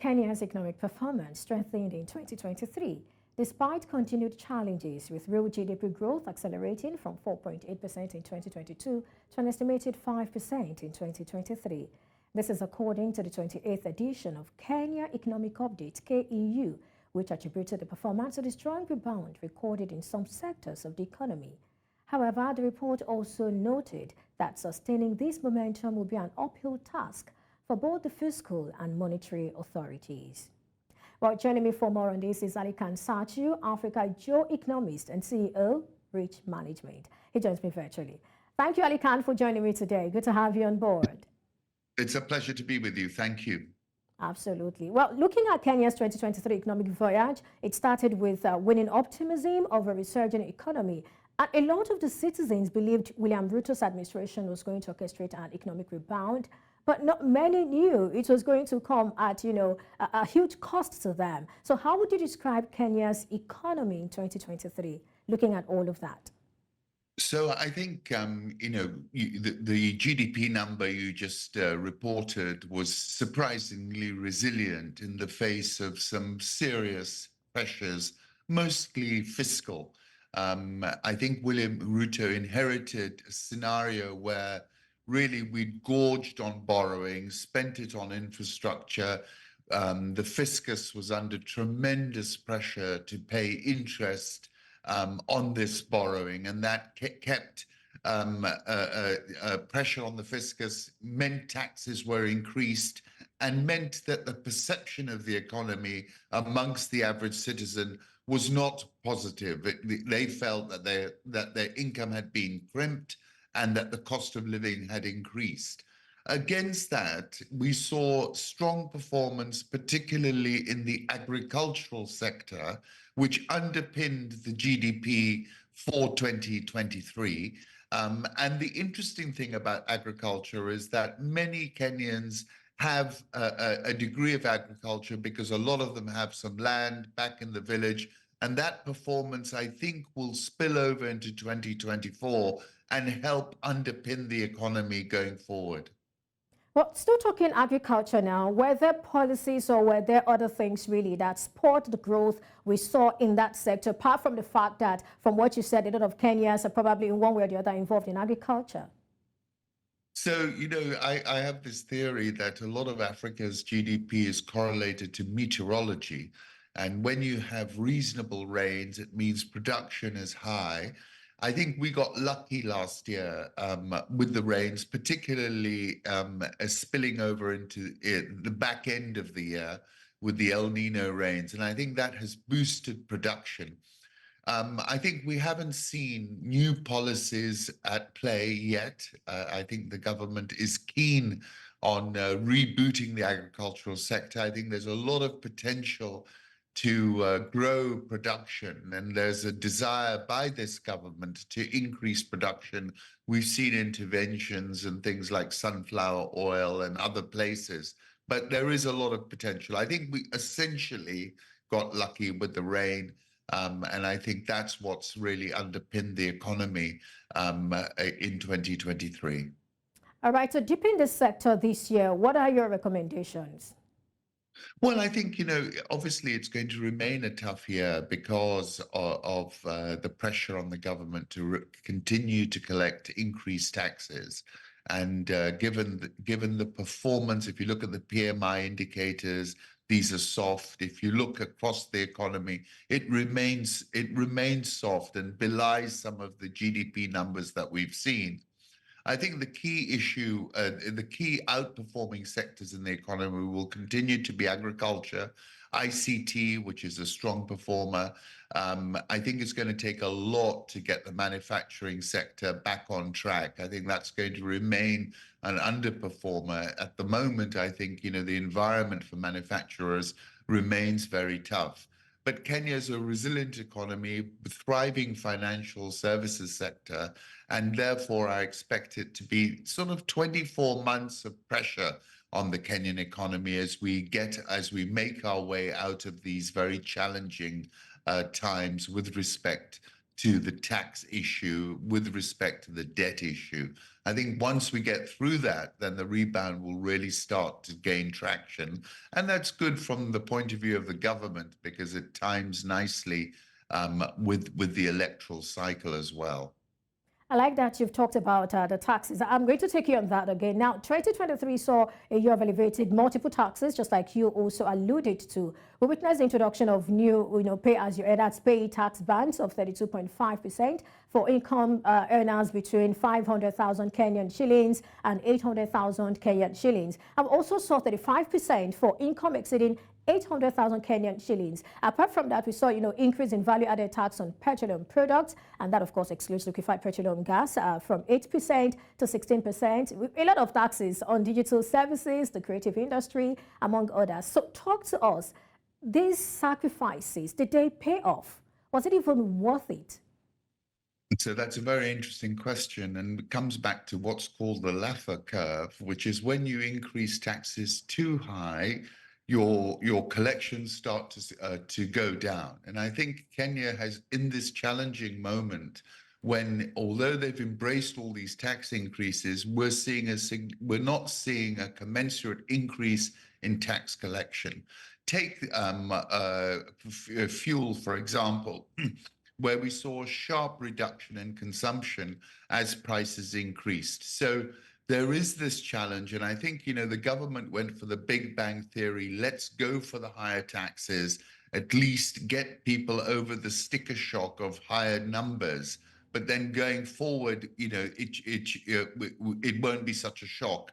Kenya's economic performance strengthened in 2023, despite continued challenges, with real GDP growth accelerating from 4.8% in 2022 to an estimated 5% in 2023. This is according to the 28th edition of Kenya Economic Update, KEU, which attributed the performance to the strong rebound recorded in some sectors of the economy. However, the report also noted that sustaining this momentum will be an uphill task for both the fiscal and monetary authorities. Well, joining me for more on this is Satchu, Africa Geo-economist and CEO, Rich Management. He joins me virtually. Thank you, Alikan, for joining me today. Good to have you on board. It's a pleasure to be with you. Thank you. Absolutely. Well, looking at Kenya's 2023 economic voyage, it started with winning optimism of a resurgent economy. And a lot of the citizens believed William Ruto's administration was going to orchestrate an economic rebound, but not many knew it was going to come at, a huge cost to them. So how would you describe Kenya's economy in 2023, looking at all of that? So I think, the GDP number you just reported was surprisingly resilient in the face of some serious pressures, mostly fiscal. I think William Ruto inherited a scenario where really we'd gorged on borrowing, spent it on infrastructure. The fiscus was under tremendous pressure to pay interest on this borrowing, and that kept pressure on the fiscus, meant taxes were increased, and meant that the perception of the economy amongst the average citizen was not positive. They felt that their income had been crimped and that the cost of living had increased. Against that, we saw strong performance, particularly in the agricultural sector, which underpinned the GDP for 2023. And the interesting thing about agriculture is that many Kenyans have a degree of agriculture because a lot of them have some land back in the village. And that performance, I think, will spill over into 2024 and help underpin the economy going forward. Well, still talking agriculture now, were there policies or were there other things really that spurred the growth we saw in that sector, apart from the fact that, from what you said, a lot of Kenyans are probably in one way or the other involved in agriculture? So, I have this theory that a lot of Africa's GDP is correlated to meteorology. And when you have reasonable rains, it means production is high. I think we got lucky last year with the rains, particularly spilling over into the back end of the year with the El Nino rains. And I think that has boosted production. I think we haven't seen new policies at play yet. I think the government is keen on rebooting the agricultural sector. I think there's a lot of potential to grow production, and there's a desire by this government to increase production. We've seen interventions and things like sunflower oil and other places, but there is a lot of potential. I think we essentially got lucky with the rain, and I think that's what's really underpinned the economy in 2023. All right, so deep in the sector this year, what are your recommendations? Well, I think, obviously it's going to remain a tough year because of the pressure on the government to continue to collect increased taxes. And given the performance, if you look at the PMI indicators, these are soft. If you look across the economy, it remains soft and belies some of the GDP numbers that we've seen. I think the key issue, the key outperforming sectors in the economy will continue to be agriculture, ICT, which is a strong performer. I think it's going to take a lot to get the manufacturing sector back on track. I think that's going to remain an underperformer. At the moment, I think, the environment for manufacturers remains very tough. But Kenya is a resilient economy with thriving financial services sector, and therefore I expect it to be sort of 24 months of pressure on the Kenyan economy as we make our way out of these very challenging times with respect to the tax issue with respect to the debt issue. I think once we get through that, then the rebound will really start to gain traction. And that's good from the point of view of the government because it times nicely with the electoral cycle as well. I like that you've talked about the taxes. I'm going to take you on that again. Now, 2023 saw a year of elevated multiple taxes, just like you also alluded to. We witnessed the introduction of new, pay-as-you-earn, that's pay tax bands of 32.5% for income earners between 500,000 Kenyan shillings and 800,000 Kenyan shillings. I've also saw 35% for income exceeding 800,000 Kenyan shillings. Apart from that, we saw, increase in value-added tax on petroleum products, and that, of course, excludes liquefied petroleum gas from 8% to 16%. A lot of taxes on digital services, the creative industry, among others. So talk to us. These sacrifices, did they pay off? Was it even worth it? So that's a very interesting question, and it comes back to what's called the Laffer curve, which is when you increase taxes too high, your collections start to go down. And I think Kenya has, in this challenging moment, when although they've embraced all these tax increases, we're not seeing a commensurate increase in tax collection. Take fuel, for example, where we saw a sharp reduction in consumption as prices increased. So there is this challenge, and I think, the government went for the Big Bang Theory. Let's go for the higher taxes, at least get people over the sticker shock of higher numbers. But then going forward, it won't be such a shock.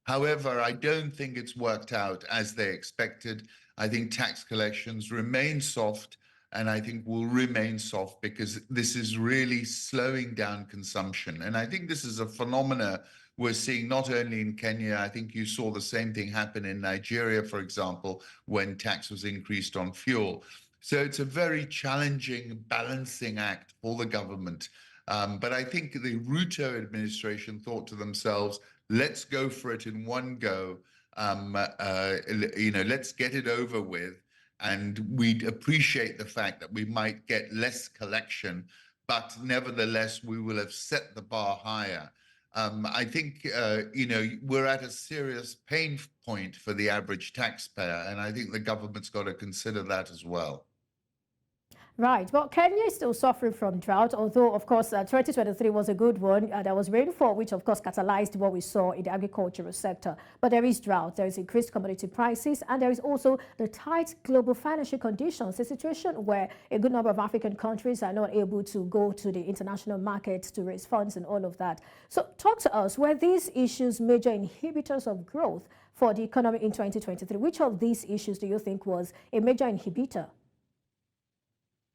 However, I don't think it's worked out as they expected. I think tax collections remain soft, and I think will remain soft because this is really slowing down consumption. And I think this is a phenomena we're seeing not only in Kenya. I think you saw the same thing happen in Nigeria, for example, when tax was increased on fuel. So it's a very challenging balancing act for the government. But I think the Ruto administration thought to themselves, let's go for it in one go. Let's get it over with. And we'd appreciate the fact that we might get less collection, but nevertheless, we will have set the bar higher. I think, we're at a serious pain point for the average taxpayer, and I think the government's got to consider that as well. Right. Well, Kenya is still suffering from drought, although, of course, 2023 was a good one. There was rainfall, which, of course, catalyzed what we saw in the agricultural sector. But there is drought, there is increased commodity prices, and there is also the tight global financial conditions, a situation where a good number of African countries are not able to go to the international markets to raise funds and all of that. So talk to us, were these issues major inhibitors of growth for the economy in 2023? Which of these issues do you think was a major inhibitor?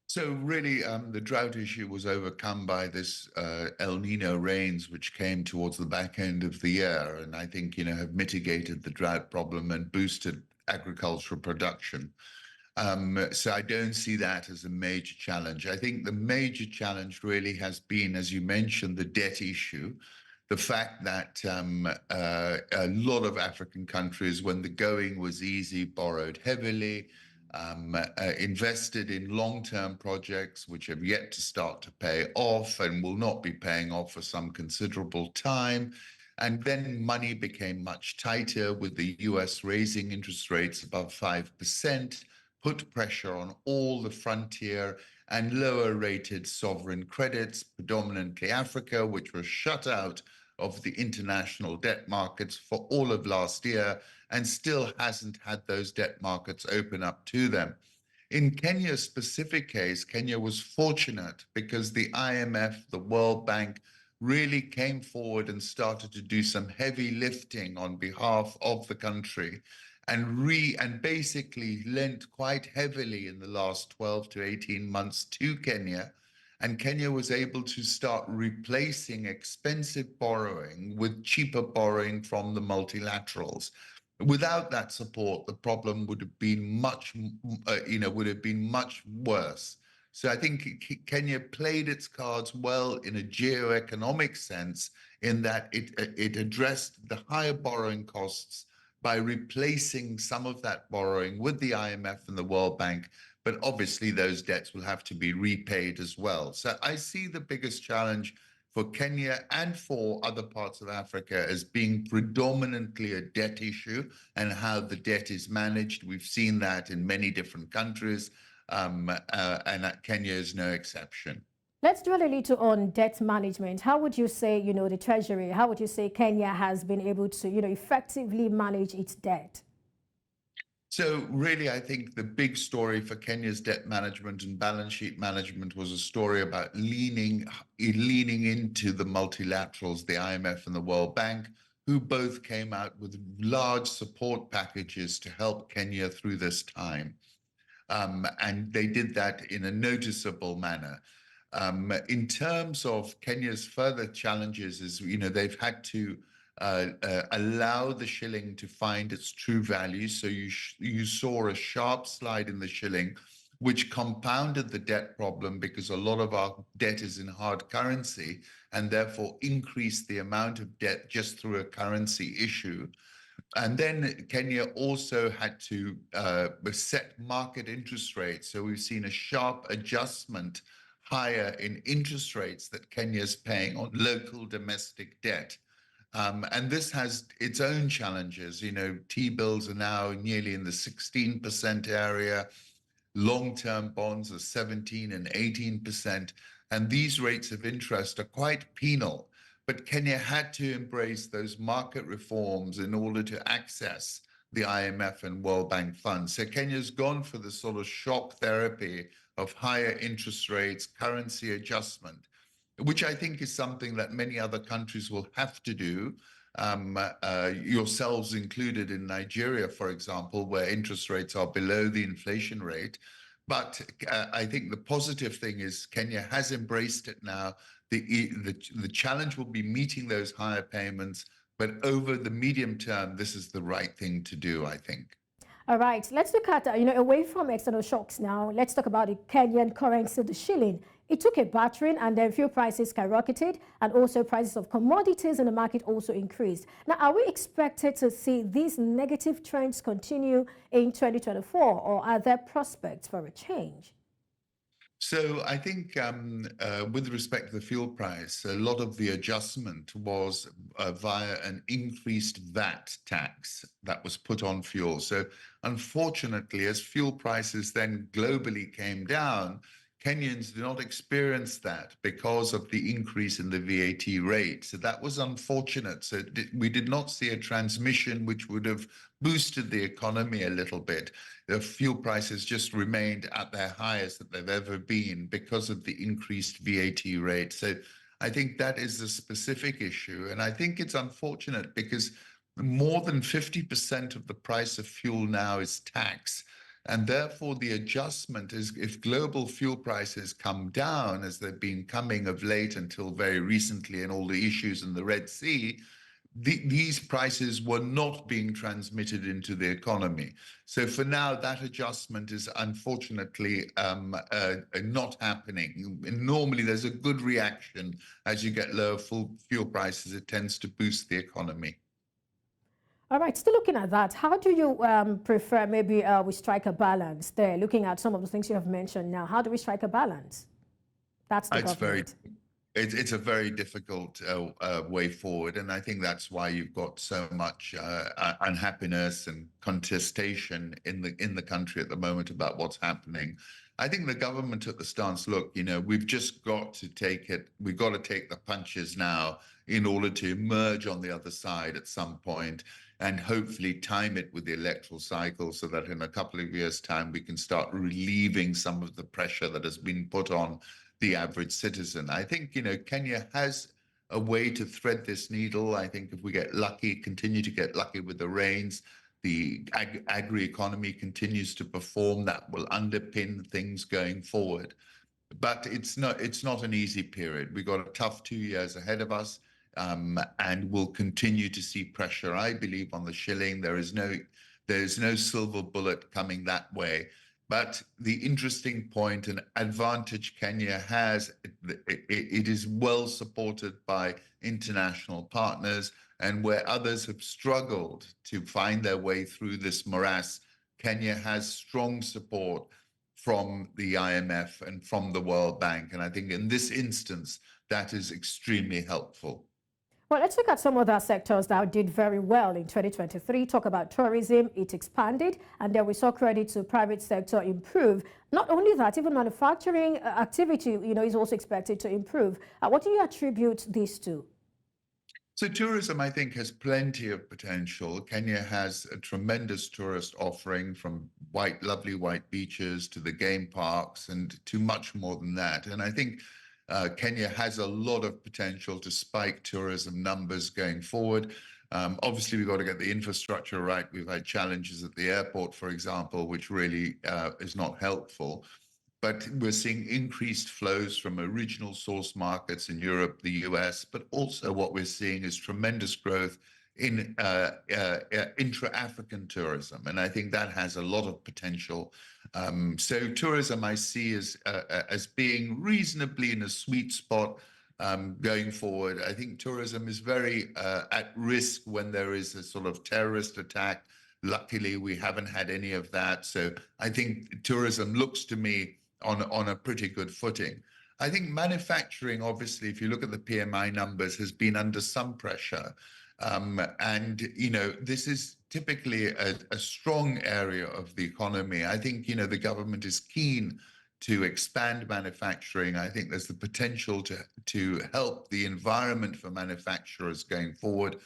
So really, the drought issue was overcome by this El Nino rains, which came towards the back end of the year, and I think, have mitigated the drought problem and boosted agricultural production. So I don't see that as a major challenge. I think the major challenge really has been, as you mentioned, the debt issue. The fact that a lot of African countries, when the going was easy, borrowed heavily, invested in long-term projects which have yet to start to pay off and will not be paying off for some considerable time. And then money became much tighter with the US raising interest rates above 5%, put pressure on all the frontier and lower rated sovereign credits, predominantly Africa, which was shut out of the international debt markets for all of last year and still hasn't had those debt markets open up to them. In Kenya's specific case, Kenya was fortunate because the IMF, the World Bank, really came forward and started to do some heavy lifting on behalf of the country and basically lent quite heavily in the last 12 to 18 months to Kenya. And Kenya was able to start replacing expensive borrowing with cheaper borrowing from the multilaterals. Without that support, the problem would have been much worse. So I think Kenya played its cards well in a geo-economic sense, in that it addressed the higher borrowing costs by replacing some of that borrowing with the IMF and the World Bank, but obviously those debts will have to be repaid as well. So I see the biggest challenge for Kenya and for other parts of Africa as being predominantly a debt issue and how the debt is managed. We've seen that in many different countries, and Kenya is no exception. Let's dwell a little on debt management. How would you say, the Treasury, how would you say Kenya has been able to, effectively manage its debt? So really, I think the big story for Kenya's debt management and balance sheet management was a story about leaning into the multilaterals, the IMF and the World Bank, who both came out with large support packages to help Kenya through this time. And they did that in a noticeable manner. In terms of Kenya's further challenges, is they've had to allow the shilling to find its true value. So you saw a sharp slide in the shilling, which compounded the debt problem because a lot of our debt is in hard currency and therefore increased the amount of debt just through a currency issue. And then Kenya also had to set market interest rates. So we've seen a sharp adjustment higher in interest rates that Kenya is paying on local domestic debt. And this has its own challenges. T-bills are now nearly in the 16% area. Long-term bonds are 17 and 18%. And these rates of interest are quite penal. But Kenya had to embrace those market reforms in order to access the IMF and World Bank funds. So Kenya's gone for the sort of shock therapy of higher interest rates, currency adjustment, which I think is something that many other countries will have to do, yourselves included in Nigeria, for example, where interest rates are below the inflation rate. But I think the positive thing is Kenya has embraced it now. The challenge will be meeting those higher payments, but over the medium term, this is the right thing to do, I think. All right, let's look at, away from external shocks now, let's talk about the Kenyan currency, the shilling. It took a battering and then fuel prices skyrocketed and also prices of commodities in the market also increased. Now, are we expected to see these negative trends continue in 2024 or are there prospects for a change? So I think with respect to the fuel price, a lot of the adjustment was via an increased VAT tax that was put on fuel. So unfortunately, as fuel prices then globally came down, Kenyans did not experience that because of the increase in the VAT rate. So that was unfortunate. So we did not see a transmission which would have boosted the economy a little bit. The fuel prices just remained at their highest that they've ever been because of the increased VAT rate. So I think that is a specific issue. And I think it's unfortunate because more than 50% of the price of fuel now is tax. And therefore, the adjustment is if global fuel prices come down, as they've been coming of late until very recently, and all the issues in the Red Sea, these prices were not being transmitted into the economy. So for now, that adjustment is unfortunately not happening. Normally, there's a good reaction as you get lower fuel prices. It tends to boost the economy. All right, still looking at that, how do you prefer maybe we strike a balance there, looking at some of the things you have mentioned now? How do we strike a balance? That's the government. It's a very difficult way forward. And I think that's why you've got so much unhappiness and contestation in the country at the moment about what's happening. I think the government took the stance, look, we've just got to take it. We've got to take the punches now in order to emerge on the other side at some point and hopefully time it with the electoral cycle so that in a couple of years' time, we can start relieving some of the pressure that has been put on the average citizen. I think, Kenya has a way to thread this needle. I think if we get lucky, continue to get lucky with the rains, the agri-economy continues to perform, that will underpin things going forward. But it's not an easy period. We've got a tough 2 years ahead of us, and we'll continue to see pressure, I believe, on the shilling. There is no silver bullet coming that way. But the interesting point and advantage Kenya has, it is well supported by international partners, and where others have struggled to find their way through this morass, Kenya has strong support from the IMF and from the World Bank. And I think in this instance, that is extremely helpful. Well, let's look at some other sectors that did very well in 2023. Talk about tourism, it expanded, and then we saw credit to private sector improve. Not only that, even manufacturing activity, is also expected to improve. What do you attribute this to? So tourism, I think, has plenty of potential. Kenya has a tremendous tourist offering, from lovely white beaches to the game parks and to much more than that. And I think Kenya has a lot of potential to spike tourism numbers going forward. Obviously, we've got to get the infrastructure right. We've had challenges at the airport, for example, which really is not helpful. But we're seeing increased flows from original source markets in Europe, the US, but also what we're seeing is tremendous growth in intra-African tourism. And I think that has a lot of potential. So tourism I see as being reasonably in a sweet spot going forward. I think tourism is very at risk when there is a sort of terrorist attack. Luckily, we haven't had any of that. So I think tourism looks to me on a pretty good footing. I think manufacturing, obviously, if you look at the PMI numbers, has been under some pressure. And, this is typically a strong area of the economy. I think, the government is keen to expand manufacturing. I think there's the potential to help the environment for manufacturers going forward.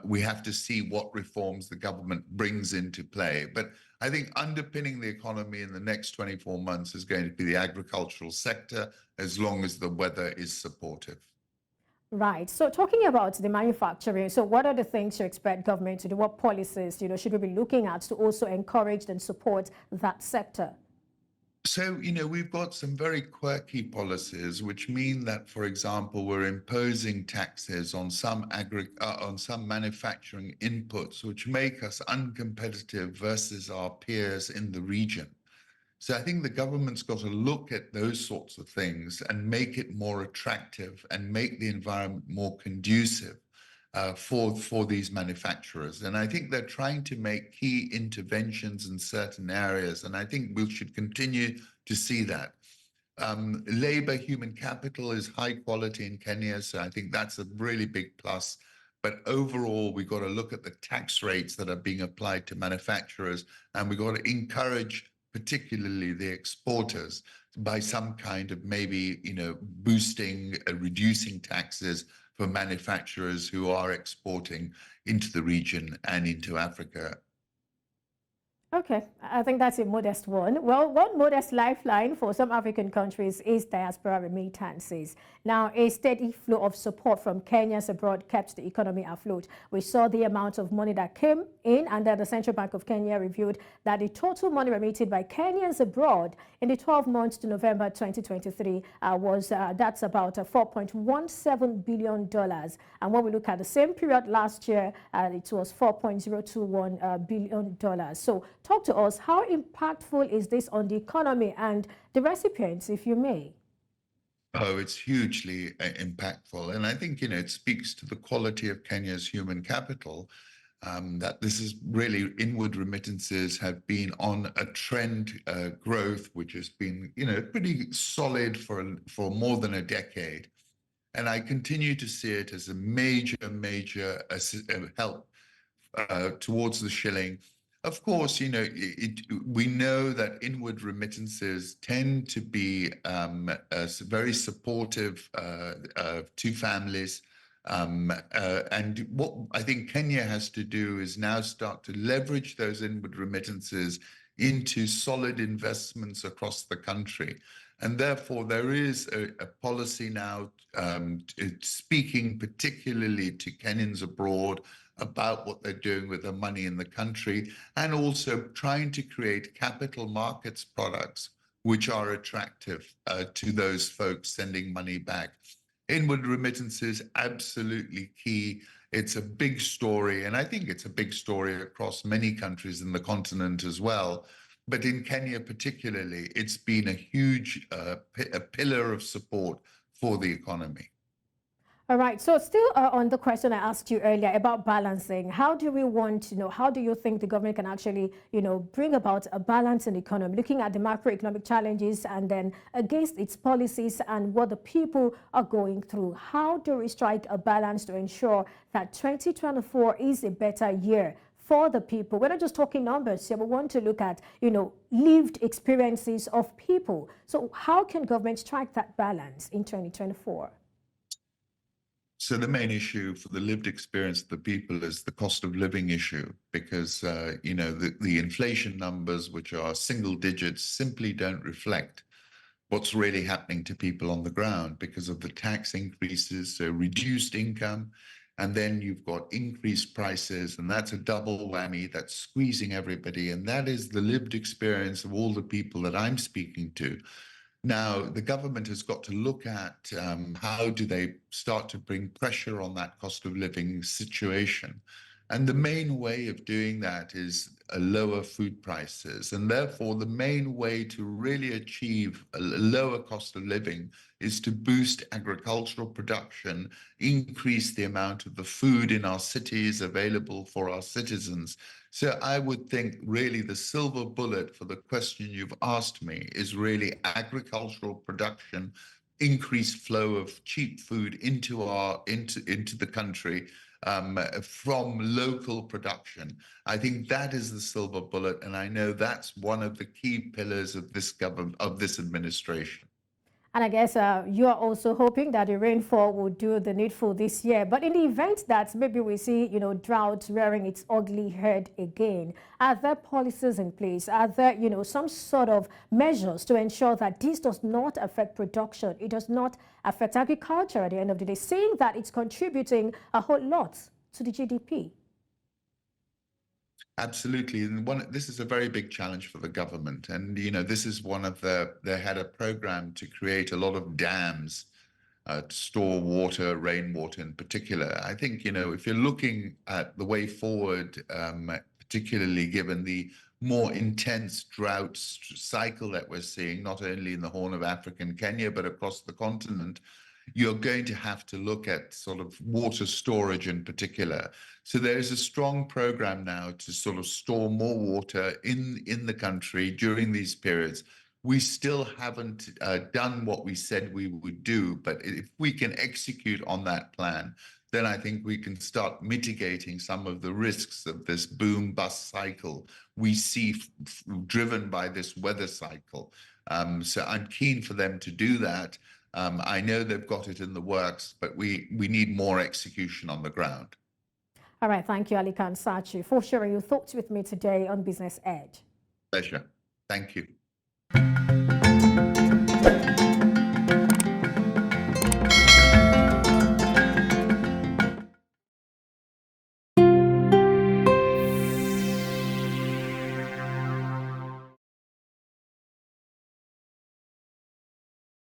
We have to see what reforms the government brings into play. But I think underpinning the economy in the next 24 months is going to be the agricultural sector, as long as the weather is supportive. Right. So talking about the manufacturing, so what are the things you expect government to do? What policies, should we be looking at to also encourage and support that sector? So, we've got some very quirky policies, which mean that, for example, we're imposing taxes on some manufacturing inputs, which make us uncompetitive versus our peers in the region. So I think the government's got to look at those sorts of things and make it more attractive and make the environment more conducive for these manufacturers. And I think they're trying to make key interventions in certain areas. And I think we should continue to see that. Labor, human capital is high quality in Kenya. So I think that's a really big plus. But overall, we've got to look at the tax rates that are being applied to manufacturers, and we've got to encourage particularly the exporters by some kind of maybe, boosting, reducing taxes for manufacturers who are exporting into the region and into Africa. Okay, I think that's a modest one. Well, one modest lifeline for some African countries is diaspora remittances. Now, a steady flow of support from Kenyans abroad kept the economy afloat. We saw the amount of money that came in, and then the Central Bank of Kenya reviewed that the total money remitted by Kenyans abroad in the 12 months to November 2023 that's about $4.17 billion. And when we look at the same period last year, it was $4.021 billion. So talk to us, how impactful is this on the economy and the recipients, if you may? Oh, it's hugely impactful. And I think, it speaks to the quality of Kenya's human capital, that this is really inward remittances have been on a trend growth, which has been, pretty solid for more than a decade. And I continue to see it as a major help towards the shilling. Of course, we know that inward remittances tend to be very supportive to families. And what I think Kenya has to do is now start to leverage those inward remittances into solid investments across the country. And therefore, there is a policy now speaking particularly to Kenyans abroad about what they're doing with their money in the country, and also trying to create capital markets products which are attractive to those folks sending money back. Inward remittances, absolutely key. It's a big story, and I think it's a big story across many countries in the continent as well. But in Kenya particularly, it's been a huge pillar of support for the economy. All right. So still on the question I asked you earlier about balancing, how do we want to know, how do you think the government can actually, bring about a balance in the economy, looking at the macroeconomic challenges and then against its policies and what the people are going through? How do we strike a balance to ensure that 2024 is a better year for the people? We're not just talking numbers here. We want to look at, lived experiences of people. So how can government strike that balance in 2024? So the main issue for the lived experience of the people is the cost of living issue, because the inflation numbers, which are single digits, simply don't reflect what's really happening to people on the ground because of the tax increases, so reduced income, and then you've got increased prices, and that's a double whammy that's squeezing everybody, and that is the lived experience of all the people that I'm speaking to. Now, the government has got to look at how do they start to bring pressure on that cost of living situation. And the main way of doing that is lower food prices. And therefore, the main way to really achieve a lower cost of living is to boost agricultural production, increase the amount of the food in our cities available for our citizens. So I would think really the silver bullet for the question you've asked me is really agricultural production, increased flow of cheap food into the country from local production. I think that is the silver bullet, and I know that's one of the key pillars of this government, of this administration. And I guess you are also hoping that the rainfall will do the needful this year. But in the event that maybe we see, drought rearing its ugly head again, are there policies in place? Are there, some sort of measures to ensure that this does not affect production? It does not affect agriculture at the end of the day, seeing that it's contributing a whole lot to the GDP? Absolutely. And this is a very big challenge for the government. And, this is one of they had a program to create a lot of dams to store water, rainwater in particular. I think, if you're looking at the way forward, particularly given the more intense drought cycle that we're seeing, not only in the Horn of Africa and Kenya, but across the continent, you're going to have to look at sort of water storage in particular. So there's a strong program now to sort of store more water in the country during these periods. We still haven't done what we said we would do, but if we can execute on that plan, then I think we can start mitigating some of the risks of this boom-bust cycle we see driven by this weather cycle. So I'm keen for them to do that. I know they've got it in the works, but we need more execution on the ground. All right. Thank you, Satchu, for sharing your thoughts with me today on Business Edge. Pleasure. Thank you.